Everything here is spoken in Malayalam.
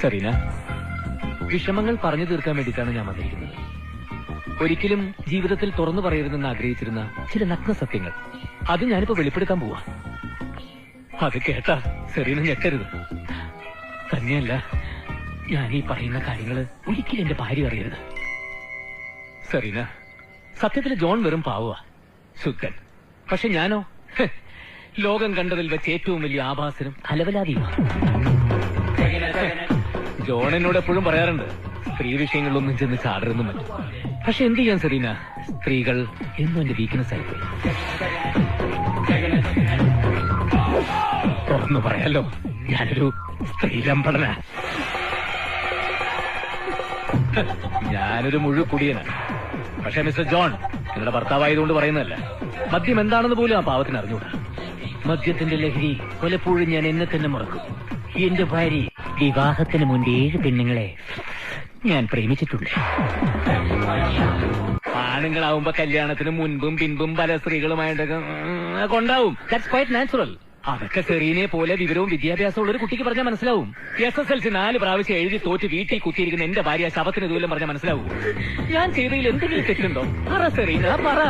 സെറീന, വിഷമങ്ങൾ പറഞ്ഞു തീർക്കാൻ വേണ്ടിയിട്ടാണ് ഞാൻ വന്നിരിക്കുന്നത്. ഒരിക്കലും ജീവിതത്തിൽ തുറന്നു പറയരുതെന്ന് ആഗ്രഹിച്ചിരുന്ന ചില നഗ്ന സത്യങ്ങൾ അത് ഞാനിപ്പോ വെളിപ്പെടുത്താൻ പോവാ. അത് കേട്ടാ സെറീന ഞെട്ടരുത്. തന്നെയല്ല, ഞാൻ ഈ പറയുന്ന കാര്യങ്ങള് ഒരിക്കലും എന്റെ ഭാര്യ അറിയരുത്. സെറീന, സത്യത്തിൽ ജോൺ വെറും പാവുക, ശുദ്ധൻ. പക്ഷെ ഞാനോ ലോകം കണ്ടതിൽ വെച്ച് ഏറ്റവും വലിയ ആഭാസനും അലവലാതിയുമാണ്. ജോൺ എന്നോട് എപ്പോഴും പറയാറുണ്ട് സ്ത്രീ വിഷയങ്ങളിലൊന്നും ചെന്ന് ചാടരുന്നും മറ്റും. പക്ഷെ എന്ത് ചെയ്യാൻ സെറീന, സ്ത്രീകൾ എന്നും എന്റെ വീക്ക്നെസ് ആയിപ്പോയി. തുറന്നു പറയാലോ, ഞാനൊരു സ്ത്രീലമ്പടന. ഞാനൊരു മുഴുക്കുടിയനാണ്. പക്ഷെ മിസ്റ്റർ ജോൺ, നിങ്ങളുടെ ഭർത്താവായതുകൊണ്ട് പറയുന്നതല്ല, മദ്യം എന്താണെന്ന് പോലും ആ പാവത്തിന് അറിഞ്ഞൂടാ. മദ്യത്തിന്റെ ലഹരി പലപ്പോഴും ഞാൻ എന്നെ തന്നെ മറക്കും. എന്റെ ഭാര്യ വിവാഹത്തിന് മുൻപ് 7 പെണ്ണുങ്ങളെ ഞാൻ പ്രേമിച്ചിട്ടുണ്ട്. ആണുങ്ങളാവുമ്പോ കല്യാണത്തിന് മുൻപും പിൻപും പല സ്ത്രീകളുമായിട്ടൊക്കെ കൊണ്ടാവും. That's quite natural. അതൊക്കെ സെറീനെ പോലെ വിവരവും വിദ്യാഭ്യാസമുള്ള ഒരു കുട്ടിക്ക് പറഞ്ഞാൽ മനസ്സിലാവും. SSLC 4 പ്രാവശ്യം എഴുതി തോറ്റ് വീട്ടിൽ കുത്തിയിരിക്കുന്ന എന്റെ ഭാര്യ ശവത്തിന് ദൂരം പറഞ്ഞാൽ മനസ്സിലാവും. ഞാൻ ചെയ്തതിൽ എന്തെങ്കിലും തെറ്റുണ്ടോ? പറ സെറീന, പറ.